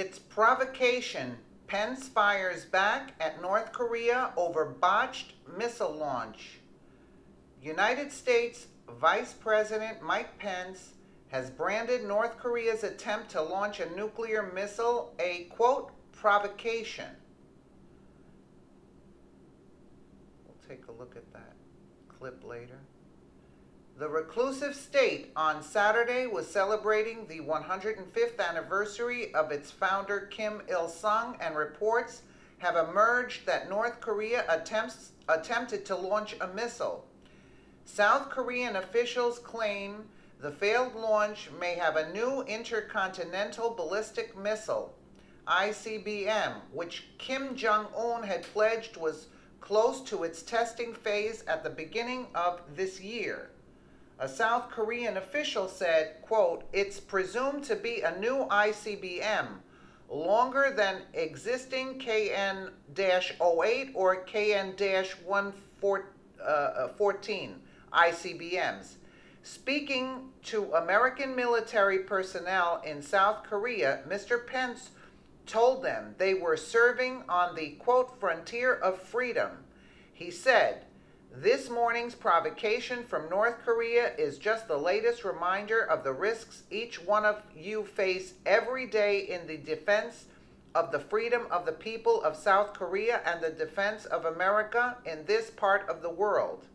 It's provocation. Pence fires back at North Korea over botched missile launch. United States Vice President Mike Pence has branded North Korea's attempt to launch a nuclear missile a, quote, provocation. We'll take a look at that clip later. The reclusive state on Saturday was celebrating the 105th anniversary of its founder Kim Il-sung, and reports have emerged that North Korea attempted to launch a missile. South Korean officials claim the failed launch may have a new intercontinental ballistic missile, ICBM, which Kim Jong-un had pledged was close to its testing phase at the beginning of this year. A South Korean official said, quote, "It's presumed to be a new ICBM, longer than existing KN-08 or KN-114 ICBMs. Speaking to American military personnel in South Korea, Mr. Pence told them they were serving on the, quote, frontier of freedom. He said, "This morning's provocation from North Korea is just the latest reminder of the risks each one of you face every day in the defense of the freedom of the people of South Korea and the defense of America in this part of the world.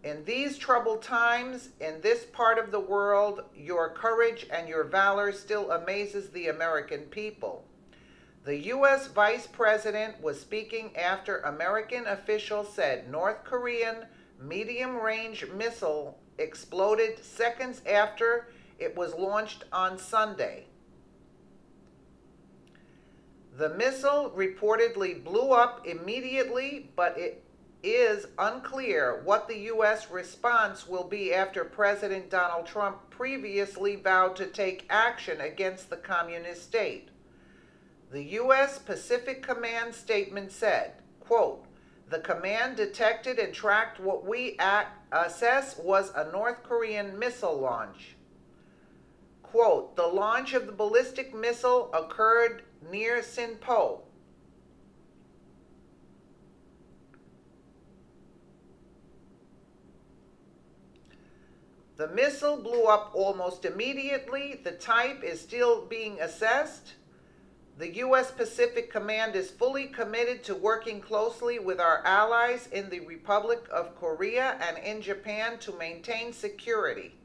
In these troubled times, in this part of the world, your courage and your valor still amazes the American people." The U.S. Vice President was speaking after American officials said North Korean medium-range missile exploded seconds after it was launched on Sunday. The missile reportedly blew up immediately, but it is unclear what the U.S. response will be after President Donald Trump previously vowed to take action against the communist state. The U.S. Pacific Command statement said, quote, "The command detected and tracked what we assess was a North Korean missile launch." Quote, "The launch of the ballistic missile occurred near Sinpo. The missile blew up almost immediately. The type is still being assessed. The U.S. Pacific Command is fully committed to working closely with our allies in the Republic of Korea and in Japan to maintain security.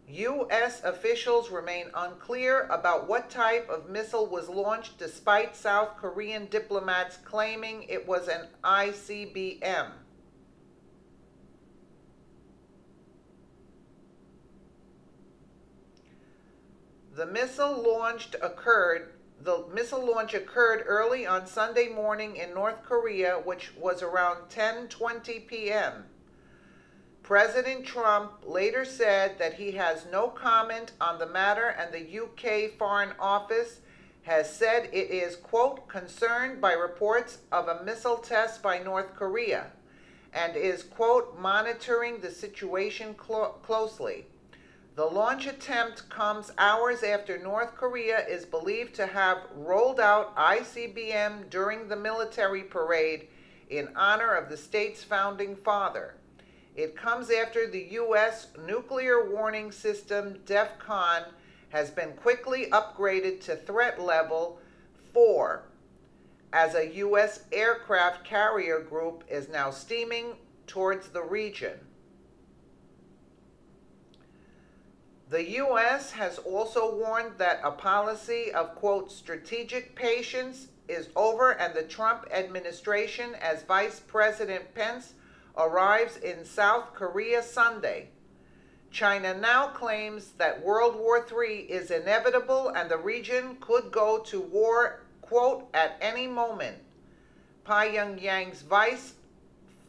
U.S. officials remain unclear about what type of missile was launched, despite South Korean diplomats claiming it was an ICBM. The missile launch occurred early on Sunday morning in North Korea, which was around 10:20 p.m. President Trump later said that he has no comment on the matter, and the UK Foreign Office has said it is, quote, "concerned by reports of a missile test by North Korea and is, quote, monitoring the situation closely." The launch attempt comes hours after North Korea is believed to have rolled out ICBM during the military parade in honor of the state's founding father. It comes after the U.S. nuclear warning system, DEFCON, has been quickly upgraded to threat level 4, as a U.S. aircraft carrier group is now steaming towards the region. The U.S. has also warned that a policy of, quote, strategic patience is over, and the Trump administration, as Vice President Pence arrives in South Korea Sunday. China now claims that World War III is inevitable and the region could go to war, quote, at any moment. Pyongyang's Vice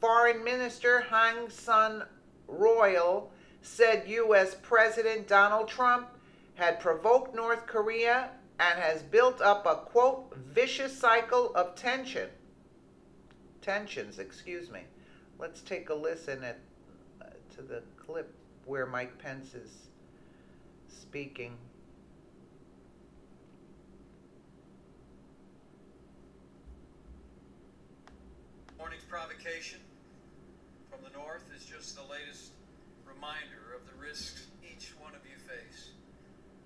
Foreign Minister Hang Sun-royal said U.S. President Donald Trump had provoked North Korea and has built up a, quote, vicious cycle of tensions. Let's take a listen to the clip where Mike Pence is speaking. provocation from the North is just the latest reminder of the risks each one of you face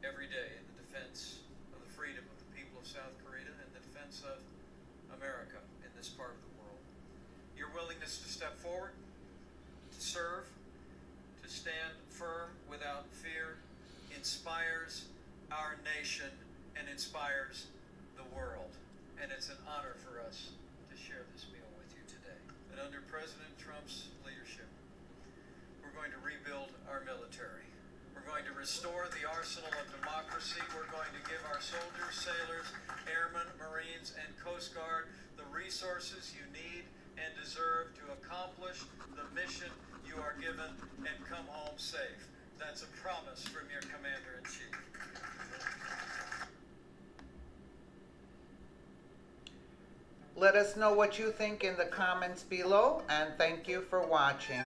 every day in the defense of the freedom of the people of South Korea and the defense of America in this part of the world. Your willingness to step forward, to serve, to stand firm without fear inspires our nation and inspires the world. And it's an honor for us to share this meal with you today. And under President Trump's leadership, we're going to rebuild our military. We're going to restore the arsenal of democracy. We're going to give our soldiers, sailors, airmen, Marines, and Coast Guard the resources you need and deserve to accomplish the mission you are given and come home safe. That's a promise from your Commander-in-Chief. Let us know what you think in the comments below, and thank you for watching.